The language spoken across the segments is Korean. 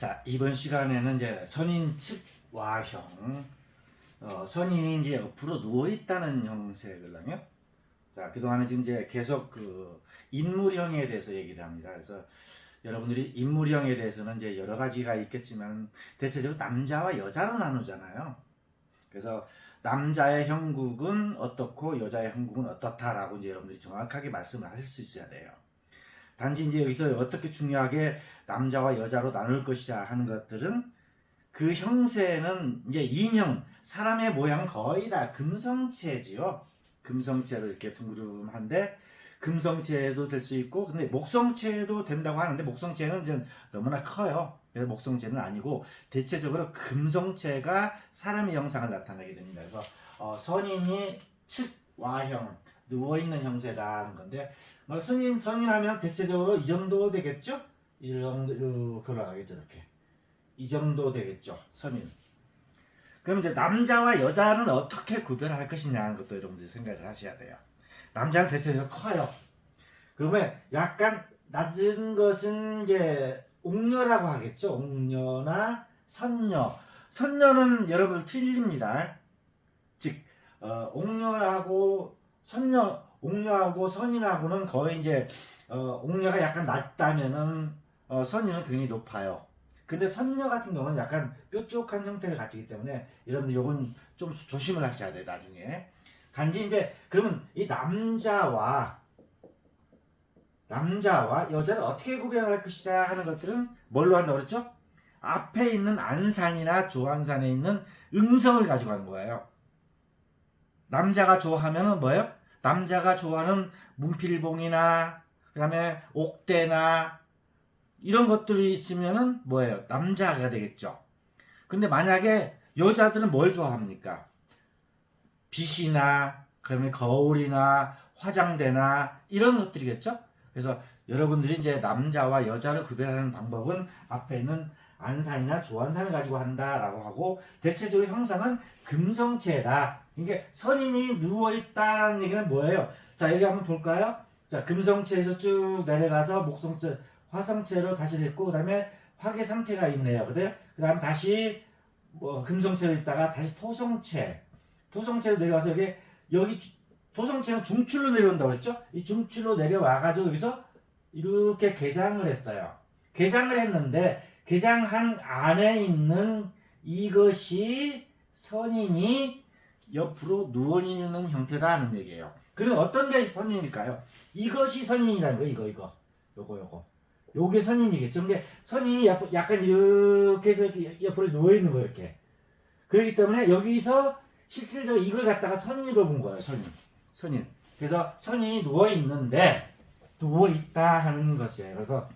자, 이번 시간에는 이제 선인 측 와형, 선인이 이제 옆으로 누워 있다는 형태거든요. 자, 그동안에 지금 이제 계속 그 인물형에 대해서 얘기를 합니다. 그래서 여러분들이 인물형에 대해서는 이제 여러 가지가 있겠지만 대체적으로 남자와 여자로 나누잖아요. 그래서 남자의 형국은 어떻고 여자의 형국은 어떻다라고 이제 여러분들이 정확하게 말씀을 하실 수 있어야 돼요. 단지 이제 여기서 어떻게 중요하게 남자와 여자로 나눌 것이냐 하는 것들은 그 형세는 이제 인형, 사람의 모양은 거의 다 금성체지요. 금성체로 이렇게 둥그름한데 금성체도 될 수 있고, 근데 목성체도 된다고 하는데 목성체는 이제 너무나 커요. 그래서 목성체는 아니고 대체적으로 금성체가 사람의 형상을 나타내게 됩니다. 그래서 선인이 측와형, 누워있는 형세다는 건데, 선인하면 대체적으로 이 정도 되겠죠? 이 정도 돌아가겠죠, 이렇게. 이 정도 되겠죠, 선인. 그럼 이제 남자와 여자는 어떻게 구별할 것이냐 하는 것도 여러분들이 생각을 하셔야 돼요. 남자는 대체적으로 커요. 그러면 약간 낮은 것은 이제 옥녀라고 하겠죠. 옥녀나 선녀. 선녀는 여러분 틀립니다. 즉, 옥녀하고 선녀, 옥녀하고 선인하고는 거의 이제 옥녀가 약간 낮다면은 선인은 굉장히 높아요. 근데 선녀 같은 경우는 약간 뾰족한 형태를 가지기 때문에 여러분들 요건 좀 조심을 하셔야 돼요, 나중에. 단지 이제 그러면 이 남자와 여자를 어떻게 구별할 것이냐 하는 것들은 뭘로 한다고 그랬죠? 앞에 있는 안산이나 조안산에 있는 음성을 가지고 하는 거예요. 남자가 좋아하면은 뭐예요? 남자가 좋아하는 문필봉이나 그다음에 옥대나 이런 것들이 있으면은 뭐예요? 남자가 되겠죠. 근데 만약에 여자들은 뭘 좋아합니까? 빛이나 그다음에 거울이나 화장대나 이런 것들이겠죠. 그래서 여러분들이 이제 남자와 여자를 구별하는 방법은 앞에 있는 안산이나 조안산을 가지고 한다라고 하고, 대체적으로 형상은 금성체다. 이게 선인이 누워있다라는 얘기는 뭐예요? 자, 여기 한번 볼까요? 자, 금성체에서 쭉 내려가서 목성체, 화성체로 다시 됐고, 그 다음에 화계 상태가 있네요. 그 다음에 다시 금성체로 있다가 다시 토성체로 내려와서 여기 토성체는 중출로 내려온다고 그랬죠? 이 중출로 내려와가지고 여기서 이렇게 개장을 했어요. 개장을 했는데 개장한 안에 있는 이것이 선인이 옆으로 누워 있는 형태다는 얘기예요. 그럼 어떤 게 선인일까요? 이것이 선인이라는 거예요. 요거. 요게 선인이겠죠. 근데 선인이 약간 이렇게 해서 이렇게 옆으로 누워 있는 거예요, 이렇게. 그렇기 때문에 여기서 실질적으로 이걸 갖다가 선인으로 본 거예요, 선인. 그래서 선인이 누워 있는데 누워 있다 하는 것이에요. 그래서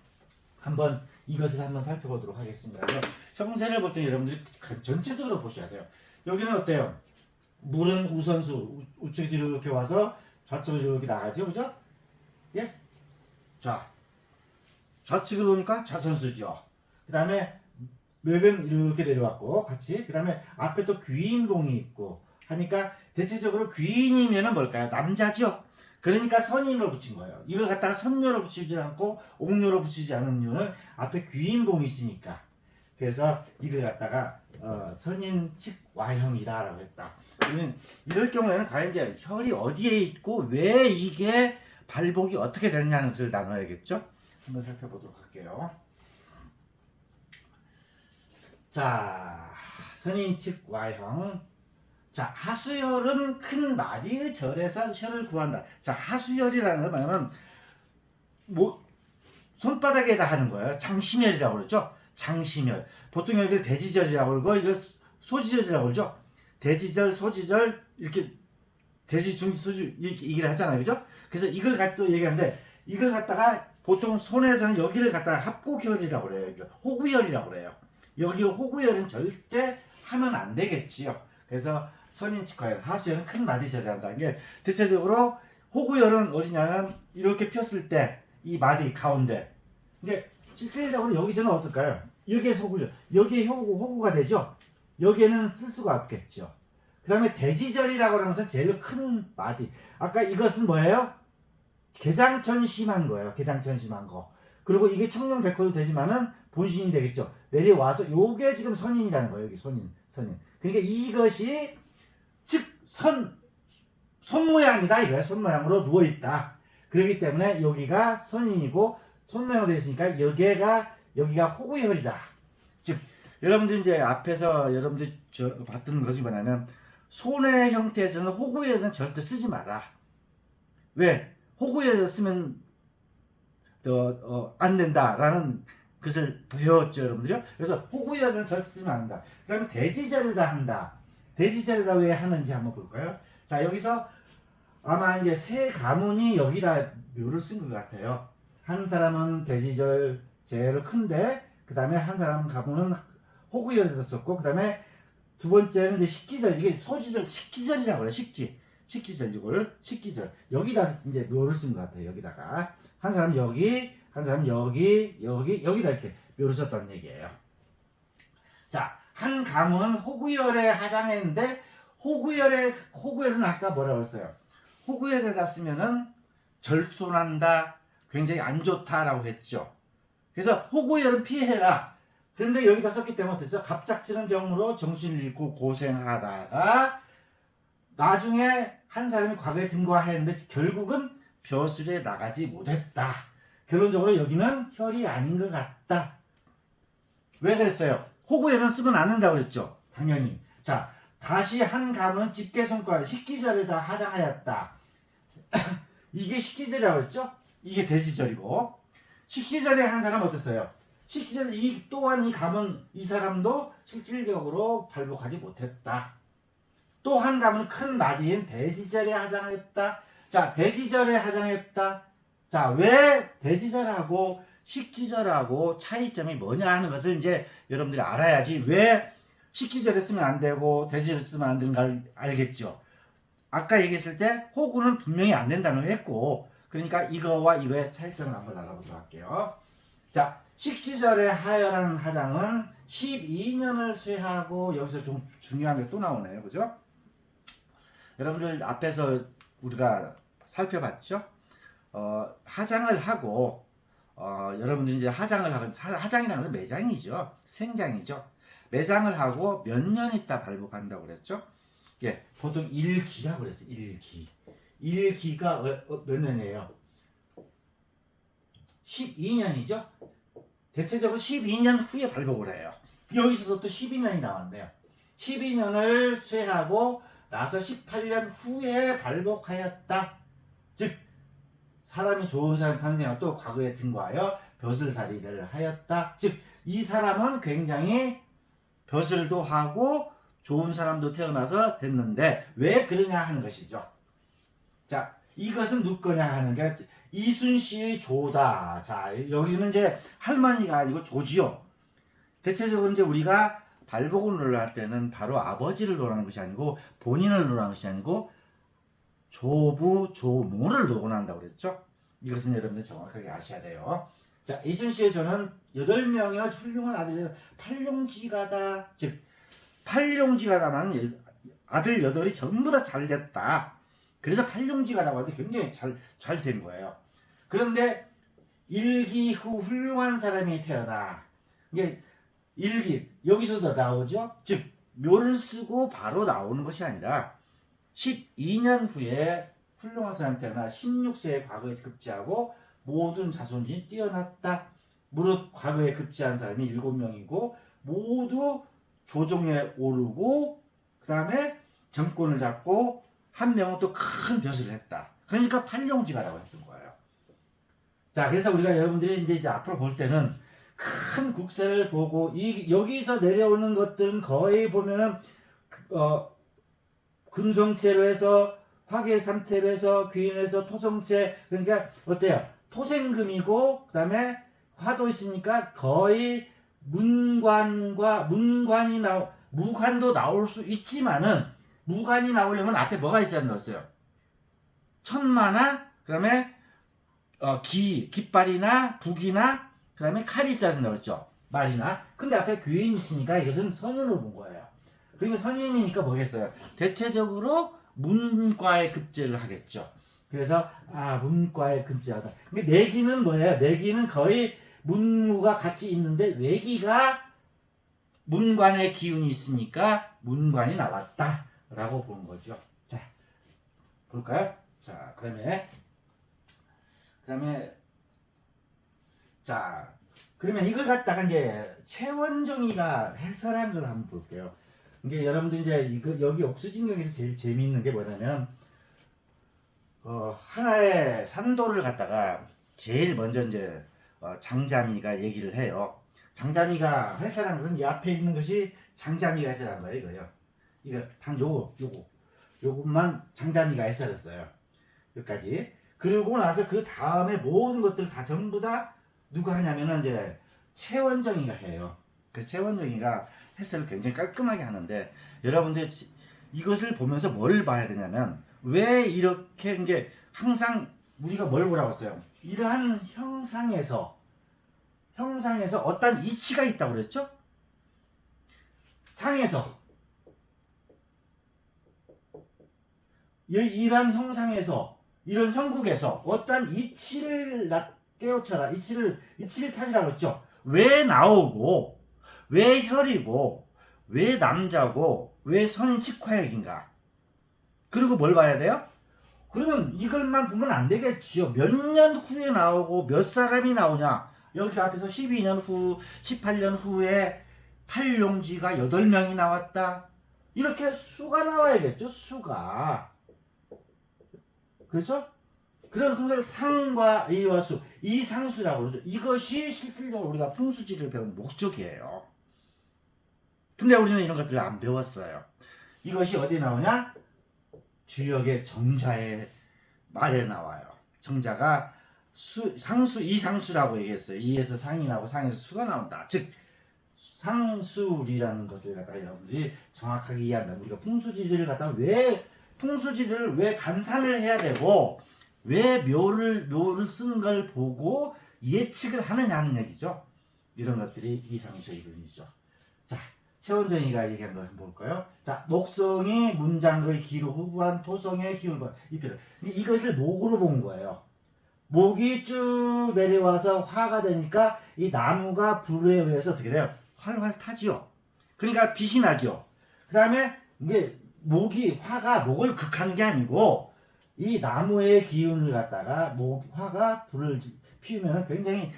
한번 이것을 한번 살펴보도록 하겠습니다. 그래서 형세를 볼 때 여러분들이 전체적으로 보셔야 돼요. 여기는 어때요? 물은 우선수, 우측으로 이렇게 와서 좌측으로 이렇게 나가죠, 그죠? 예? 자, 좌측으로 오니까 좌선수죠. 그 다음에 맥은 이렇게 내려왔고 같이, 그 다음에 앞에 또 귀인봉이 있고 하니까 대체적으로 귀인이면은 뭘까요? 남자죠. 그러니까 선인으로 붙인 거예요. 이걸 갖다가 선녀로 붙이지 않고 옥녀로 붙이지 않은 이유는 앞에 귀인봉이 있으니까. 그래서 이걸 갖다가 선인 측 와형이다라고 했다. 그러면 이럴 경우에는 과연 이제 혈이 어디에 있고 왜 이게 발복이 어떻게 되느냐는 것을 나눠야겠죠. 한번 살펴보도록 할게요. 자, 선인 측 와형. 자, 하수혈은 큰 마디의 절에서 혈을 구한다. 자, 하수혈이라는 건 뭐냐면 손바닥에다 하는 거예요. 장심혈이라고 그러죠. 장심혈. 보통 여기를 대지절이라고 그러고 이거 소지절이라고 그러죠. 대지절, 소지절 이렇게 대지, 중지, 소지 얘기를 하잖아요, 그죠? 그래서 이걸 갖고 얘기하는데 이걸 갖다가 보통 손에서는 여기를 갖다가 합곡혈이라고 그래요. 호구혈이라고 그래요. 여기 호구혈은 절대 하면 안 되겠지요. 그래서 선인측화혈, 하수혈은 큰 마디절이란다는 게 대체적으로 호구혈은 어디냐면 이렇게 폈을 때 이 마디 가운데. 근데 실질적으로 여기서는 어떨까요? 여기에서 호구죠. 여기에 호구가 되죠. 여기에는 쓸 수가 없겠죠. 그 다음에 대지절이라고 하는 것은 제일 큰 마디. 아까 이것은 뭐예요? 개장천 심한 거예요. 개장천 심한 거. 그리고 이게 청명백호도 되지만은 본신이 되겠죠. 내려와서 요게 지금 선인이라는 거예요. 여기 선인. 그러니까 이것이 즉 손 모양이다 이거예요. 손 모양으로 누워 있다. 그렇기 때문에 여기가 선인이고 손 모양으로 되어 있으니까 여기가 호구열이다. 즉 여러분들 이제 앞에서 여러분들 봤던 것이 뭐냐면 손의 형태에서는 호구열은 절대 쓰지 마라. 왜? 호구열을 쓰면 안 된다라는 것을 배웠죠, 여러분들요. 그래서 호구열은 절대 쓰면 안 된다. 그 다음에 대지절에다 한다. 대지절에다 왜 하는지 한번 볼까요? 자, 여기서 아마 이제 세 가문이 여기다 묘를 쓴 것 같아요. 한 사람은 대지절 제일 큰데, 그 다음에 한 사람 가문은 호구열에다 썼고, 그 다음에 두 번째는 이제 식지절, 이게 소지절, 식지절이라고 그래요. 식지절 이걸 식지절 여기다 이제 묘를 쓴 것 같아요. 여기다가 한 사람 여기, 한 사람 여기다 이렇게 묘를 썼다는 얘기예요. 자, 한 가문은 호구열에 하장했는데 호구열은 아까 뭐라고 했어요? 호구열에다 쓰면은 절손한다, 굉장히 안 좋다라고 했죠. 그래서 호구열은 피해라. 그런데 여기다 썼기 때문에 어땠어? 갑작스런 병으로 정신을 잃고 고생하다가 나중에 한 사람이 과거에 등과했는데 결국은 벼슬에 나가지 못했다. 결론적으로 여기는 혈이 아닌 것 같다. 왜 그랬어요? 호구열은 쓰면 안 된다고 그랬죠. 당연히. 자, 다시 한 가문은 집게손가락 식지절에다 하장하였다. 이게 식지절이라고 그랬죠? 이게 대지절이고, 식지절에 한 사람은 어땠어요? 식지절 또한 이 가문 이 사람도 실질적으로 발복하지 못했다. 또 한 가문은 큰 마디인 대지절에 하장했다. 자, 대지절에 하장했다. 자, 왜 대지절하고 식지절하고 차이점이 뭐냐 하는 것을 이제 여러분들이 알아야지 왜 식지절에 쓰면 안 되고 대지절에 쓰면 안 되는가 알겠죠. 아까 얘기했을 때 호구는 분명히 안 된다는 걸 했고, 그러니까 이거와 이거의 차이점을 한번 알아보도록 할게요. 자, 식지절에 하여라는 하장은 12년을 쇠하고, 여기서 좀 중요한 게 또 나오네요. 그죠? 여러분들 앞에서 우리가 살펴봤죠? 하장을 하고, 여러분들이 이제 하장을 하고, 하장이라는 것은 매장이죠. 생장이죠. 매장을 하고 몇 년 있다 발복한다고 그랬죠? 예, 보통 1기라고 그랬어요. 1기. 1기가 몇 년이에요? 12년이죠? 대체적으로 12년 후에 발복을 해요. 여기서도 또 12년이 나왔네요. 12년을 쇠하고 나서 18년 후에 발복하였다. 즉 사람이 좋은 사람 탄생하고 또 과거에 등과하여 벼슬살이를 하였다. 즉 이 사람은 굉장히 벼슬도 하고 좋은 사람도 태어나서 됐는데 왜 그러냐 하는 것이죠. 자, 이것은 누구 거냐 하는 게 이순씨의 조다. 자, 여기는 이제 할머니가 아니고 조지요. 대체적으로 이제 우리가 발복을 논할 때는 바로 아버지를 논하는 것이 아니고 본인을 논하는 것이 아니고 조부, 조모를 논한다고 그랬죠. 이것은 여러분들 정확하게 아셔야 돼요. 자, 이순씨의 조는 8명의 훌륭한 아들이 팔룡지가다. 즉 팔룡지가다만 아들 8이 전부 다 잘 됐다. 그래서 팔룡지가라고 하는데 굉장히 잘 된 거예요. 그런데 일기 후 훌륭한 사람이 태어나. 이게 일기 여기서도 나오죠. 즉 묘를 쓰고 바로 나오는 것이 아니라 12년 후에 훌륭한 사람이 태어나 16세에 과거에 급제하고 모든 자손이 뛰어났다. 무릇 과거에 급제한 사람이 7명이고 모두 조정에 오르고 그 다음에 정권을 잡고 한 명은 또 큰 벼슬을 했다. 그러니까 팔룡지가라고 했던 거예요. 자, 그래서 우리가 여러분들이 이제 앞으로 볼 때는 큰 국세를 보고 여기서 내려오는 것들은 거의 보면은 금성체로 해서 화계삼태로 해서 귀인에서 토성체, 그러니까 어때요? 토생금이고 그 다음에 화도 있으니까 거의 무관도 나올 수 있지만은 무관이 나오려면 앞에 뭐가 있어야 넣었어요? 천마나 그 다음에 깃발이나 북이나 그 다음에 칼이 있어야 된다고 그랬죠. 말이나. 근데 앞에 귀인이 있으니까 이것은 선인으로 본 거예요. 그러니까 선인이니까 뭐겠어요? 대체적으로 문과에 급제를 하겠죠. 그래서 문과의 금자다. 내기는 뭐예요? 내기는 거의 문무가 같이 있는데 외기가 문관의 기운이 있으니까 문관이 나왔다라고 보는 거죠. 자, 볼까요? 자, 그러면 이걸 갖다가 이제 최원정이가 해설한 걸 한번 볼게요. 이게 여러분들 이제 이거 여기 옥수진경에서 제일 재미있는 게 뭐냐면 하나의 산도를 갖다가 제일 먼저 이제 장자미가 얘기를 해요. 장자미가 해설한 것은 이 앞에 있는 것이 장자미가 해설한 거예요, 이거요. 이거 단 요것만 장자미가 해설했어요. 여기까지. 그러고 나서 그 다음에 모든 것들 다 전부 다 누가 하냐면은 이제 최원정이가 해요. 그 최원정이가 해설을 굉장히 깔끔하게 하는데 여러분들 이것을 보면서 뭘 봐야 되냐면 왜 이렇게 이게 항상 우리가 뭘 보라고 했어요? 이러한 형상에서 어떤 이치가 있다고 그랬죠? 상에서 이러한 형상에서 이런 형국에서 어떤 이치를 깨우쳐라. 이치를 찾으라고 했죠. 왜 나오고 왜 혈이고 왜 남자고 왜 선인직화역인가? 그리고 뭘 봐야 돼요? 그러면 이걸만 보면 안 되겠지요. 몇 년 후에 나오고 몇 사람이 나오냐? 여기 앞에서 12년 후, 18년 후에 팔용지가 8명이 나왔다. 이렇게 수가 나와야겠죠. 수가. 그렇죠? 그런 순간 상과 이와 수, 이 상수라고 그러죠. 이것이 실질적으로 우리가 풍수지를 배우는 목적이에요. 근데 우리는 이런 것들을 안 배웠어요. 이것이 어디 나오냐? 주역의 정자의 말에 나와요. 정자가 상수, 이상수라고 얘기했어요. 이에서 상이 나오고 상에서 수가 나온다. 즉 상수리라는 것을 갖다가 여러분들이 정확하게 이해하면 우리가 풍수지리를 갖다가 풍수지리를 왜 간산을 해야 되고 왜 묘를 쓰는 걸 보고 예측을 하느냐 하는 얘기죠. 이런 것들이 이상수의 이론이죠. 자, 최원정이가 얘기한 걸 한번 볼까요? 자, 목성이 문장의 기로 후부한 토성의 기울과 이표를 이것을 목으로 본 거예요. 목이 쭉 내려와서 화가 되니까 이 나무가 불에 의해서 어떻게 돼요? 활활 타지요. 그러니까 빛이 나죠. 그 다음에 이게 화가 목을 극하는 게 아니고 이 나무의 기운을 갖다가 화가 불을 피우면 굉장히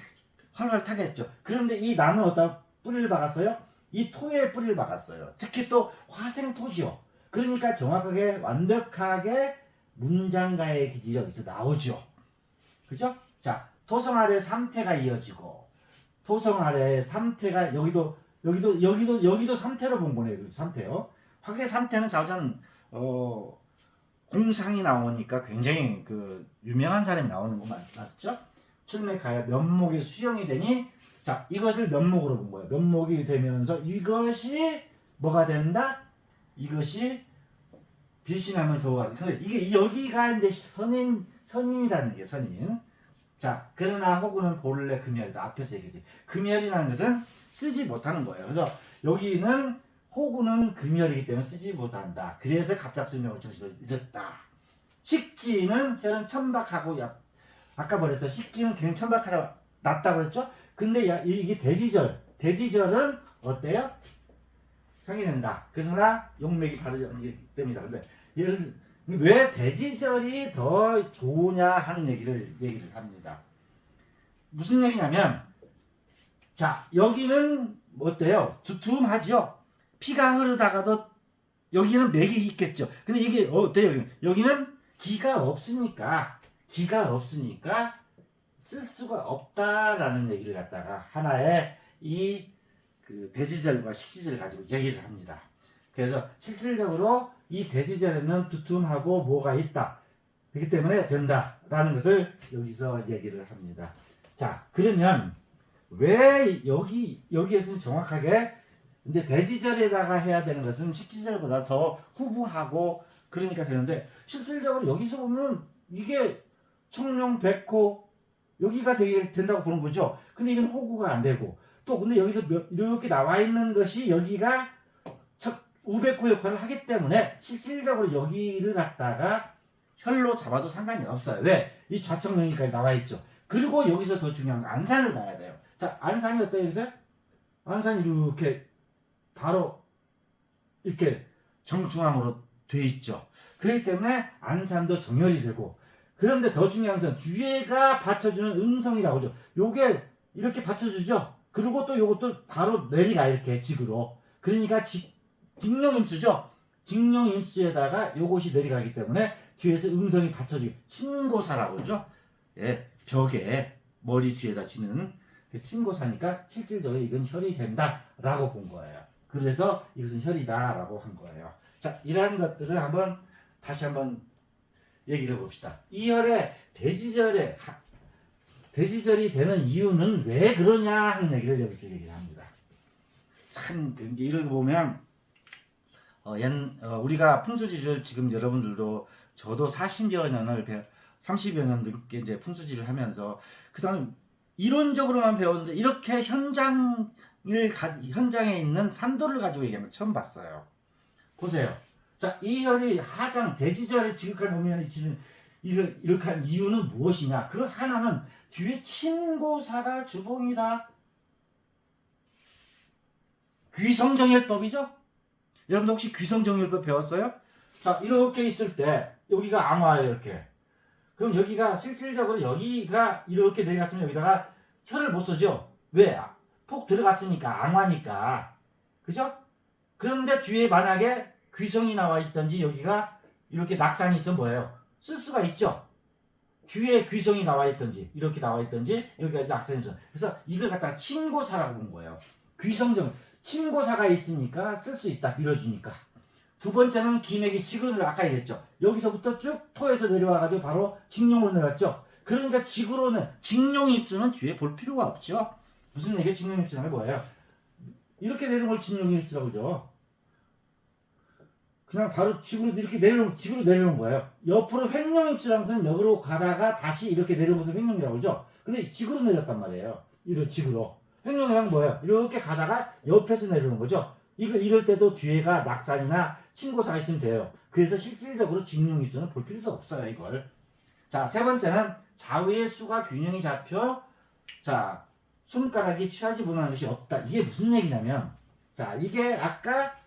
활활 타겠죠. 그런데 이 나무는 어디다 뿌리를 박았어요? 이 토에 뿌리를 박았어요. 특히 또 화생토지요. 그러니까 정확하게 완벽하게 문장가의 기질이 여기서 나오죠. 그죠? 자, 토성 아래 3태가 이어지고 토성 아래 3태가 여기도 3태로 본 거네요. 3태요. 화계 3태는 자우전 공상이 나오니까 굉장히 그 유명한 사람이 나오는 거 맞죠? 출맥하여 면목이 수용이 되니 자, 이것을 면목으로 본 거예요. 면목이 되면서 이것이 뭐가 된다? 이것이 빛이 나면 더워. 근데 이게 여기가 이제 선인이라는 게 선인. 자, 그러나 호구는 본래 금열이다. 앞에서 얘기했지. 금열이라는 것은 쓰지 못하는 거예요. 그래서 여기는 호구는 금열이기 때문에 쓰지 못한다. 그래서 갑작스러운 정신을 잃었다. 식지는 혈은 천박하고 아까 뭐랬어? 식지는 굉장히 천박하다 낫다고 그랬죠? 근데 이게 대지절은 어때요? 형이 된다. 그러나 용맥이 바르지 됩니다. 근데 왜 대지절이 더 좋으냐 하는 얘기를 합니다. 무슨 얘기냐면 자, 여기는 어때요? 두툼하죠? 피가 흐르다가도 여기는 맥이 있겠죠. 근데 이게 어때요? 여기는 기가 없으니까 쓸 수가 없다라는 얘기를 갖다가 하나의 그 대지절과 식지절을 가지고 얘기를 합니다. 그래서 실질적으로 이 대지절에는 두툼하고 뭐가 있다. 그렇기 때문에 된다라는 것을 여기서 얘기를 합니다. 자, 그러면 왜 여기에서는 정확하게 이제 대지절에다가 해야 되는 것은 식지절보다 더 후부하고 그러니까 되는데 실질적으로 여기서 보면 이게 청룡, 백호 여기가 된다고 보는 거죠. 근데 이건 호구가 안 되고 또 근데 여기서 이렇게 나와 있는 것이 여기가 우백호 역할을 하기 때문에 실질적으로 여기를 갖다가 혈로 잡아도 상관이 없어요. 왜? 이 좌측명이까지 나와 있죠. 그리고 여기서 더 중요한 건 안산을 봐야 돼요. 자, 안산이 어때요, 여기서? 안산이 이렇게 바로 이렇게 정중앙으로 돼 있죠. 그렇기 때문에 안산도 정렬이 되고, 그런데 더 중요한 것은 뒤에가 받쳐주는 음성이라고 하죠. 요게 이렇게 받쳐주죠. 그리고 또 요것도 바로 내리가 이렇게 직으로. 그러니까 직령임수죠. 직령임수에다가 요것이 내려가기 때문에 뒤에서 음성이 받쳐주고 친고사라고 그러죠. 예, 벽에 머리 뒤에다 치는 친고사니까 실질적으로 이건 혈이 된다라고 본 거예요. 그래서 이것은 혈이다라고 한 거예요. 자, 이러한 것들을 다시 한번 얘기를 해봅시다. 이 혈에 대지절이 되는 이유는 왜 그러냐 하는 얘기를 여기서 얘기를 합니다. 참 이걸 보면 우리가 풍수지를 지금 여러분들도 저도 40여 년을 30여 년 넘게 이제 풍수지를 하면서 그다음에 이론적으로만 배웠는데 이렇게 현장에 있는 산도를 가지고 얘기하면 처음 봤어요. 보세요. 자, 이 혈이 하장 대지절에 지극한 오면을 치는 이렇게 한 이유는 무엇이냐? 그 하나는 뒤에 친고사가 주봉이다. 귀성정열법이죠? 여러분들 혹시 귀성정열법 배웠어요? 자, 이렇게 있을 때 여기가 앙화예요, 이렇게. 그럼 여기가 실질적으로 여기가 이렇게 내려갔으면 여기다가 혈을 못 쓰죠? 왜? 폭 들어갔으니까, 앙화니까. 그죠? 그런데 뒤에 만약에 귀성이 나와 있든지 여기가 이렇게 낙산이 있으면 뭐예요? 쓸 수가 있죠? 뒤에 귀성이 나와 있든지 이렇게 나와 있든지 여기가 낙산이 있어. 그래서 이걸 갖다가 친고사라고 본 거예요. 귀성정 친고사가 있으니까 쓸 수 있다. 밀어주니까. 두 번째는 기맥이 직으로 아까 얘기했죠. 여기서부터 쭉 토에서 내려와가지고 바로 직룡으로 내려왔죠. 그러니까 직룡입수는 뒤에 볼 필요가 없죠. 무슨 얘기예요? 직룡입수라는 게 뭐예요? 이렇게 내려온 걸 직룡입수라고 그러죠. 그냥 바로 직으로 내려온 거예요. 옆으로 횡령입수라는 것은 여기로 가다가 다시 이렇게 내려온 것을 횡령이라고 그러죠. 근데 직으로 내렸단 말이에요. 이런 직으로. 횡령이란 뭐예요? 이렇게 가다가 옆에서 내려오는 거죠. 이럴 때도 뒤에가 낙산이나 친고사가 있으면 돼요. 그래서 실질적으로 직룡입수는 볼 필요도 없어요, 이걸. 자, 세 번째는 좌우의 수가 균형이 잡혀, 자, 손가락이 취하지 못하는 것이 없다. 이게 무슨 얘기냐면, 자, 이게 아까,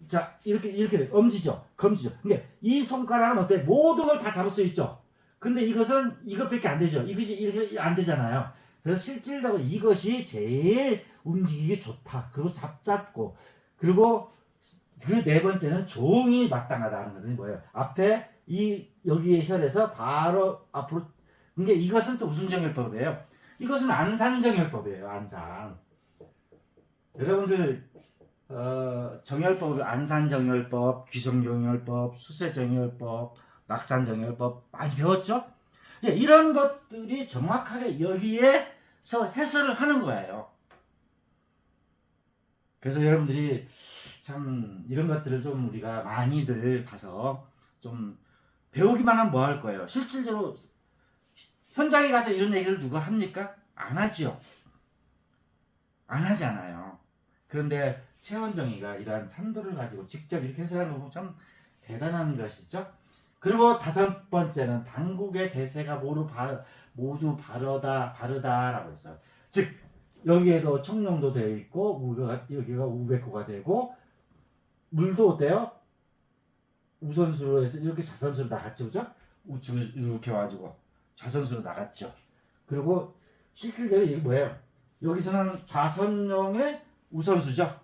자, 이렇게 엄지죠. 검지죠. 근데 이 손가락은 어때? 모든 걸 다 잡을 수 있죠. 근데 이것밖에 안 되죠. 이것이 이렇게 안 되잖아요. 그래서 실질적으로 이것이 제일 움직이기 좋다. 그리고 잡고. 그리고 그 네 번째는 종이 마땅하다는 것은 뭐예요? 앞에 여기의 혈에서 바로 앞으로. 근데 이것은 또 무슨 정열법이에요? 이것은 안산정열법이에요. 안산. 여러분들 정열법을 안산정열법, 귀성정열법, 수세정열법, 낙산정열법 많이 배웠죠? 이런 것들이 정확하게 여기에서 해설을 하는 거예요. 그래서 여러분들이 참 이런 것들을 좀 우리가 많이들 가서 좀 배우기만 하면 뭐 할 거예요? 실질적으로 현장에 가서 이런 얘기를 누가 합니까? 안 하지요. 안 하잖아요. 그런데 최원정이가 이러한 산도를 가지고 직접 이렇게 해석하는 거 보면 참 대단한 것이죠. 그리고 다섯 번째는 당국의 대세가 모두 바르다라고 했어요. 즉 여기에도 청룡도 되어 있고 여기가 우백호가 되고 물도 어때요? 우선수로 해서 이렇게 좌선수로 나갔죠, 그죠? 우측으로 이렇게 와가지고 좌선수로 나갔죠. 그리고 실질적으로 이게 뭐예요? 여기서는 좌선용의 우선수죠.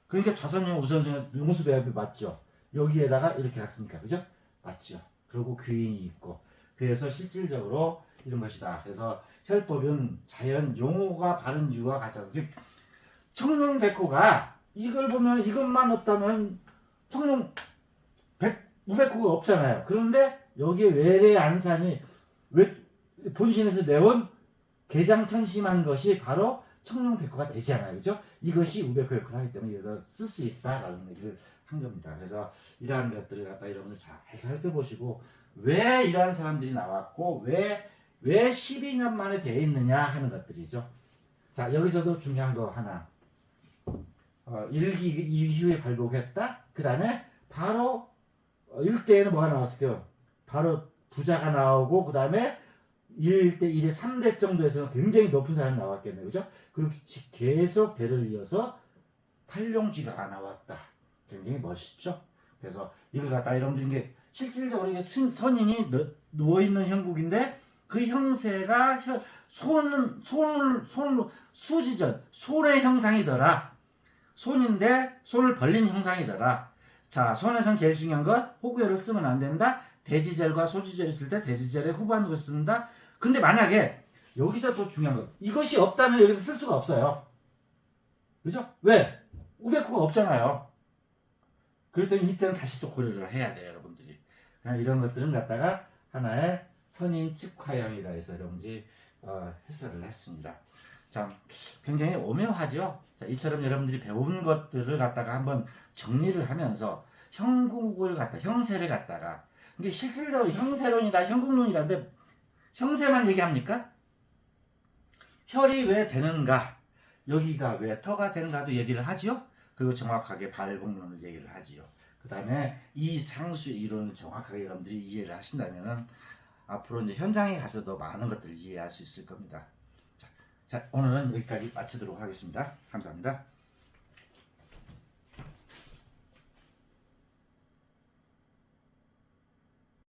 그러니까 좌선용 우선수는 용수배합이 맞죠. 여기에다가 이렇게 갔으니까, 그죠? 맞죠. 그리고 귀인이 있고. 그래서 실질적으로 이런 것이다. 그래서 혈법은 자연 용어가 바른 이유가 같잖아. 즉 청룡백호가 이걸 보면 이것만 없다면 우백호가 없잖아요. 그런데 여기에 외래 안산이 본신에서 내온 개장천심한 것이 바로 청룡백호가 되잖아요. 그죠? 이것이 우백호 역할을 하기 때문에 여기서 쓸 수 있다라는 얘기를 한 겁니다. 그래서 이러한 것들을 갖다 여러분들 잘 살펴보시고 왜 이러한 사람들이 나왔고 왜 12년 만에 되어 있느냐 하는 것들이죠. 자, 여기서도 중요한 거 하나. 일기 이후에 발복했다. 그 다음에 바로 1대에는 뭐가 나왔을까요? 바로 부자가 나오고 그 다음에 1대, 1대, 3대 정도에서는 굉장히 높은 사람이 나왔겠네요. 그죠? 그렇게 계속 대를 이어서 팔룡지가가 나왔다. 굉장히 멋있죠? 그래서 이걸 갖다 여러분들 이게 실질적으로 이게 선인이 누워있는 형국인데 그 형세가 수지전, 손의 형상이더라. 손인데 손을 벌린 형상이더라. 자, 손에선 제일 중요한 것 호구열을 쓰면 안 된다. 대지절과 소지절 있을 때 대지절에 후반으로 쓴다. 근데 만약에 여기서 또 중요한 것 이것이 없다면 여기서 쓸 수가 없어요. 그죠? 왜? 우백구가 없잖아요. 그럴 때는 이때는 다시 또 고려를 해야 돼요, 여러분들이. 그냥 이런 것들은 갖다가 하나의 선인 직화형이라 해서 여러분들이 해설을 했습니다. 참 굉장히 오묘하죠. 자, 이처럼 여러분들이 배운 것들을 갖다가 한번 정리를 하면서 형국을 갖다 형세를 갖다가 이게 실질적으로 형세론이다, 형국론이라는데 형세만 얘기합니까? 혈이 왜 되는가? 여기가 왜 터가 되는가도 얘기를 하지요. 그리고 정확하게 발복론을 얘기를 하지요. 그 다음에 이 상수 이론을 정확하게 여러분들이 이해를 하신다면 앞으로 이제 현장에 가서도 많은 것들을 이해할 수 있을 겁니다. 자, 오늘은 여기까지 마치도록 하겠습니다. 감사합니다.